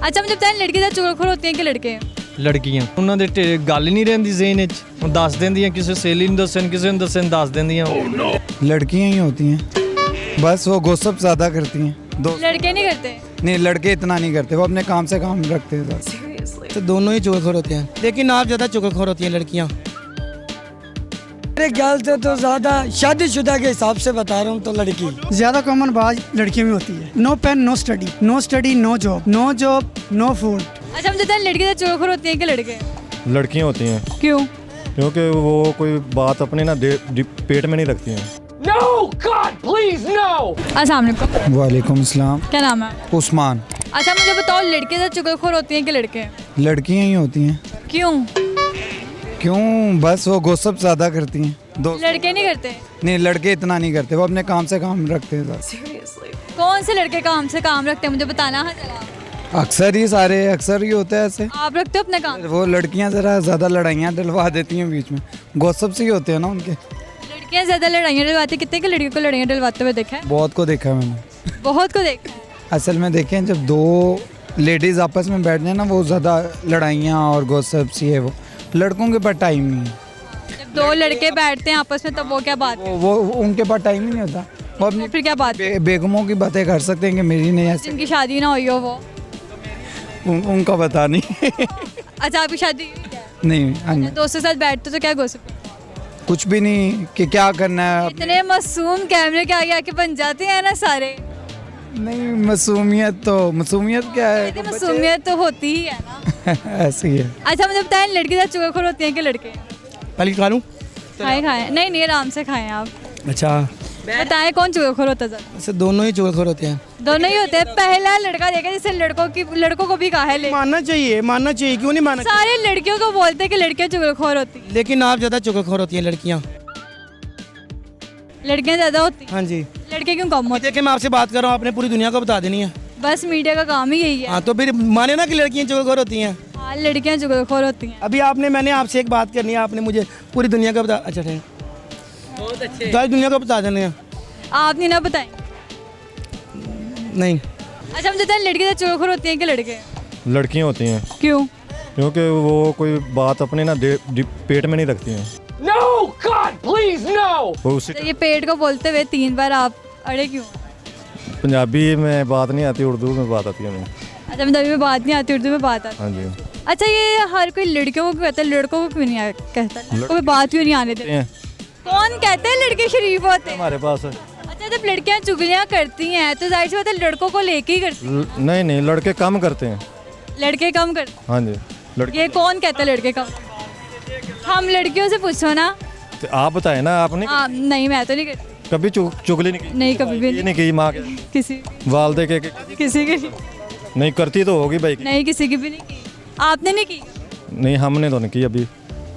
अच्छा मुझे बताएं, लड़की ज़्यादा चुगलखोर होती हैं कि लड़के? ਲੜਕੀਆਂ ਉਹਨਾਂ ਦੇ ਗੱਲ ਹੀ ਨਹੀਂ ਰਹਿੰਦੀ ਜ਼ੇਨ ਵਿੱਚ ਉਹ ਦੱਸ ਦਿੰਦੀਆਂ ਕਿਸੇ ਸਹੇਲੀ ਨੂੰ ਦੱਸਣ ਕਿਸੇ ਨੂੰ ਦੱਸਣ ਦੱਸ ਦਿੰਦੀਆਂ लड़कियां ही होती हैं बस वो गोसप ज़्यादा करती हैं दो लड़के नहीं करते? नहीं लड़के इतना नहीं करते वो अपने काम से काम रखते हैं तो दोनों ही चुगलखोर होते हैं, लेकिन आप ज़्यादा चुगलखोर होती हैं लड़कियाँ। मेरे ख्याल से तो ज़्यादा शादीशुदा के हिसाब से बता रहा हूँ तो लड़की ज़्यादा कॉमन बात लड़कियों में होती है। No pain no study no job no food. अच्छा मुझे बताएं, लड़की ज़्यादा चुगलखोर होती हैं कि लड़के? लड़कियां होती हैं क्यों? क्योंकि वो कोई बात अपने ना पेट में नहीं रखती हैं। No, God, please, no! अस्सलाम वालेकुम। वालेकुम अस्सलाम। क्या नाम है? उस्मान। अच्छा मुझे बताओ, लड़के ज़्यादा चुगलखोर होती हैं कि लड़के? लड़कियां ही होती हैं। क्यों? क्यों बस वो गोसप ज़्यादा करती हैं दो लड़के नहीं करते? नहीं लड़के इतना नहीं करते वो अपने काम से काम रखते हैं कौन से लड़के काम से काम रखते हैं, मुझे बताना है जरा। अक्सर ही होता है ऐसे आप रखते हो अपने काम? वो लड़कियां ज़रा ज़्यादा लड़ाइयाँ डलवा देती हैं बीच में गोसप से ही होते हैं ना उनके लड़कियां ज़्यादा लड़ाइयाँ डलवाती हैं? कितने की लड़कियों को लड़ाइयाँ डलवाते हुए देखा है? बहुत को देखा है मैंने बहुत को देखा है। असल में देखें जब दो लेडीज़ आपस में बैठ जाए ना वो ज़्यादा लड़ाइयाँ और गोसप सी है वो लड़कों के पास टाइम नहीं है जब दो लड़के बैठते हैं आपस में तब वो क्या बात है? वो उनके पास टाइम ही नहीं होता वो अपनी फिर क्या बात है? बेगमों की बातें कर सकते हैं कि मेरी नहीं ऐसे जिनकी शादी ना हुई हो वो? उनका पता नहीं अच्छा आपकी शादी हुई है? नहीं दोस्तों के साथ बैठते तो क्या गोसिप? कुछ भी नहीं कि क्या करना है इतने मासूम कैमरे के आगे आके बन जाते हैं ना सारे। नहीं मासूमियत क्या है इतनी मासूमियत तो होती ही है ना। ऐसी है अच्छा मुझे बताएं, लड़की ज़्यादा चुगलखोर होती हैं कि लड़के? पहले खा लूँ? खाएं नहीं आराम से खाएं आप। अच्छा, बताएं कौन चुगलखोर होता है ज़्यादा? वैसे दोनों ही चुगलखोर होते हैं। दोनों ही होते हैं। पहला लड़का देखा जिससे लड़कों को भी कहा है मानना चाहिए, क्यों नहीं मानना? सारे लड़कियों को बोलते हैं कि लड़कियां चुगलखोर होती हैं, लेकिन आप ज़्यादा चुगलखोर होती हैं लड़कियाँ। लड़कियां ज्यादा होती हैं। हाँ जी, लड़के क्यों कम होते देखिए मैं आपसे बात कर रहा हूँ, आपने पूरी दुनिया को बता देनी है। हैं? बस मीडिया का काम ही यही है। हाँ तो फिर माने ना कि लड़कियाँ चुगलखोर होती हैं। हाँ लड़कियां चुगलखोर होती हैं। अभी मैंने आपसे एक बात करनी है, आपने मुझे पूरी दुनिया का बता। अच्छा ठीक, बहुत अच्छे, सारी दुनिया को बता देने हैं। आप नहीं ना बताएं? नहीं। अच्छा मुझे बताएं, लड़की ज़्यादा चुगलखोर होती हैं कि लड़के? लड़कियां होती हैं। क्यों? क्योंकि वो कोई बात अपने ना पेट में नहीं रखती हैं। No, God, please, no! वो उसी तो ये पेट को बोलते हुए 3 बार आप अड़े क्यों? पंजाबी में बात नहीं आती, उर्दू में बात आती है हमें। अच्छा पंजाबी में बात नहीं आती, उर्दू में बात आती। हाँ जी। अच्छा ये हर कोई लड़कियों को कहता है, लड़कों को क्यों नहीं कहता? लड़कों को बात क्यों नहीं आने देते? कौन कहते हैं लड़के शरीफ होते हैं? हमारे पास अच्छा जब लड़कियां चुगलियां करती हैं तो जाहिर सी बात है लड़कों को लेके ही करती हैं। नहीं लड़के कम करते हैं। लड़के कम करते हैं? हाँ जी। लड़के ये कौन कहता है लड़के कम? हम लड़कियों से पूछो ना। तो आप बताए ना, आपने नहीं मैं तो नहीं करती कभी चुगली नहीं की? नहीं कभी भी ये नहीं की माँ के किसी वालदे के किसी की नहीं करती तो होगी भाई की। नहीं किसी की भी नहीं की। आपने नहीं की? नहीं हमने तो नहीं की अभी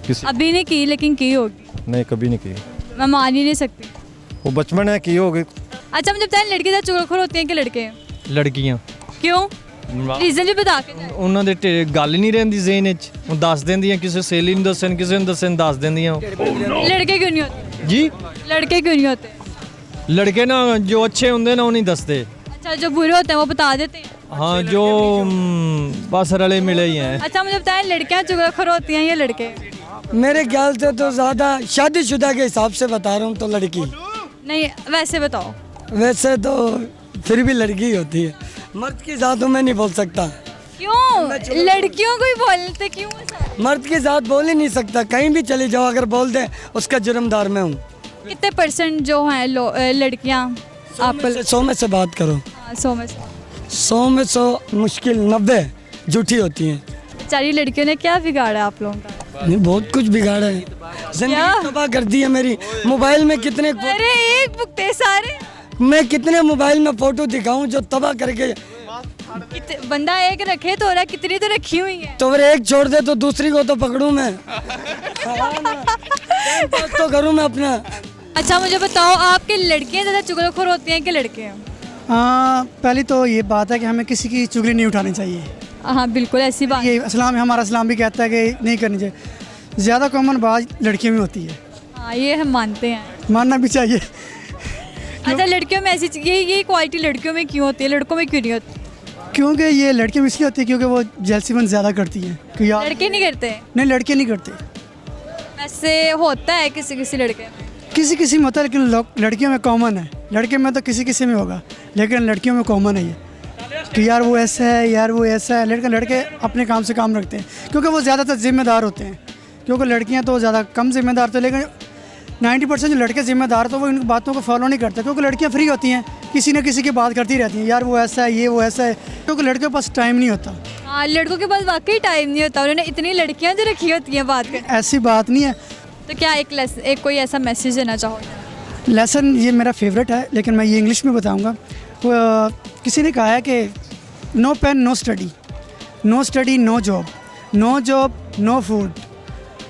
किसी। अभी नहीं की लेकिन की होगी। नहीं कभी नहीं की, मैं मान ही नहीं सकती। वो बचपन में की होगी। अच्छा मुझे बताएं, लड़की ज़्यादा चुगलखोर होती हैं कि लड़के? ਲੜਕੀਆਂ क्यों? रीजन भी बता के जाए। ਉਹਨਾਂ ਦੇ ਗੱਲ ਹੀ ਨਹੀਂ ਰਹਿੰਦੀ ਜ਼ੇਨ ਵਿੱਚ ਉਹ ਦੱਸ ਦਿੰਦੀਆਂ ਕਿਸੇ ਸਹੇਲੀ ਨੂੰ ਦੱਸਣ ਕਿਸੇ ਨੂੰ ਦੱਸਣ ਦੱਸ ਦਿੰਦੀਆਂ लड़के क्यों नहीं होते? ਜੀ लड़के क्यों नहीं होते? ਲੜਕੇ ਨਾ ਜੋ ਅੱਛੇ ਹੁੰਦੇ ਨਾ ਉਹ ਨਹੀਂ ਦੱਸਦੇ अच्छा जो बुरे होते हैं वो बता देते हैं। हाँ जो बस रले मिले ही हैं। अच्छा मुझे बताएं, लड़कियां चुगलखोर होती हैं या लड़के? मेरे ख्याल से तो ज़्यादा शादीशुदा के हिसाब से बता रहा हूँ तो लड़की नहीं वैसे बताओ। वैसे तो फिर भी लड़की ही होती है, मर्द की ज़ात मैं नहीं बोल सकता। क्यों? लड़कियों को ही बोलते क्यों ऐसा? मर्द की ज़ात बोल ही नहीं सकता, कहीं भी चले जाओ अगर बोल दें उसका जुर्मदार मैं हूँ। कितने % जो हैं लड़कियां आप 100 में से बात करो, 100 में से 100 में 100 मुश्किल 90 झूठी होती हैं। बेचारी लड़कियों ने क्या बिगाड़ा आप लोगों का? नहीं बहुत कुछ बिगाड़ा है, जिंदगी तबाह कर दी है मेरी। मोबाइल में कितने अरे एक बुकते सारे मैं कितने मोबाइल में फोटो दिखाऊं जो तबाह करके बंदा एक रखे तो रहा, कितनी तो रखी हुई है। तो अगर एक छोड़ दे तो दूसरी को तो पकड़ूं मैं तो करूं मैं अपना। अच्छा मुझे बताओ, आपके लड़कियां ज़्यादा चुगलखोर होती हैं कि लड़के? हाँ पहली तो ये बात है कि हमें किसी की चुगली नहीं उठानी चाहिए। हाँ बिल्कुल ऐसी बात। ये हमारा इस्लाम भी कहता है कि नहीं करनी चाहिए। ज़्यादा कॉमन बात लड़कियों में होती है। हाँ ये हम मानते हैं, मानना भी चाहिए। अच्छा लड़कियों में ऐसी ये क्वालिटी लड़कियों में क्यों होती है, लड़कों में क्यों नहीं होती? क्योंकि ये लड़कियाँ इसलिए होती है क्योंकि वो जेलसीपन ज़्यादा करती हैं कि यार लड़के नहीं करते? नहीं, लड़के नहीं करते। ऐसे होता है किसी किसी लड़के में। किसी किसी में होता है लेकिन लड़कियों में कॉमन है। लड़के में तो किसी किसी में होगा लेकिन लड़कियों में कॉमन है ये कि यार वो ऐसा है, यार वो ऐसा है। लेकिन लड़के अपने काम से काम रखते हैं क्योंकि वो ज़्यादातर जिम्मेदार होते हैं, क्योंकि लड़कियां तो ज़्यादा कम जिम्मेदार होती हैं। लेकिन 90% जो लड़के जिम्मेदार तो वो इन बातों को फॉलो नहीं करते क्योंकि लड़कियां फ्री होती हैं, किसी न किसी की बात करती रहती हैं, यार वो ऐसा है, ये वो ऐसा है, क्योंकि लड़के के पास टाइम नहीं होता। हाँ, लड़कों के पास वाकई टाइम नहीं होता, उन्होंने इतनी लड़कियां जो रखी होती हैं बात करने। ऐसी बात नहीं है। तो क्या एक कोई ऐसा मैसेज देना चाहोगे? लेसन ये मेरा फेवरेट है लेकिन मैं ये इंग्लिश में बताऊँगा। किसी ने कहा है कि no pain no study, no study no job, no job no food,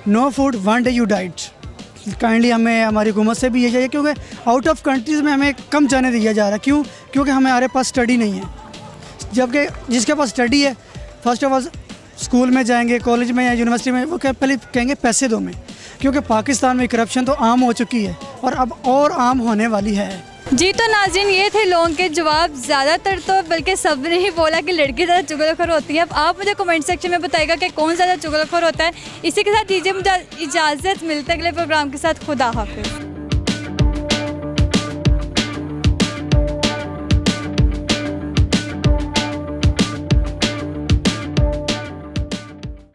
no food one day you diet. Kindly हमें हमारी हुकूमत से भी ये चाहिए क्योंकि आउट ऑफ कंट्रीज़ में हमें कम जाने दिया जा रहा है। क्यों? क्योंकि हमारे पास स्टडी नहीं है। जबकि जिसके पास स्टडी है फर्स्ट ऑफ ऑल स्कूल में जाएंगे, कॉलेज में या यूनिवर्सिटी में, वो पहले कहेंगे पैसे दो में, क्योंकि पाकिस्तान में करप्शन तो आम हो चुकी है और अब और आम होने वाली है। जी तो नाज़रीन, ये थे लोगों के जवाब। ज़्यादातर तो बल्कि सब ने ही बोला कि लड़की ज़्यादा चुगलखोर होती है। अब आप मुझे कमेंट सेक्शन में बताइएगा कि कौन ज़्यादा चुगलखोर होता है। इसी के साथ दीजिए मुझे इजाज़त, मिलते अगले प्रोग्राम के साथ। खुदा हाफिज़।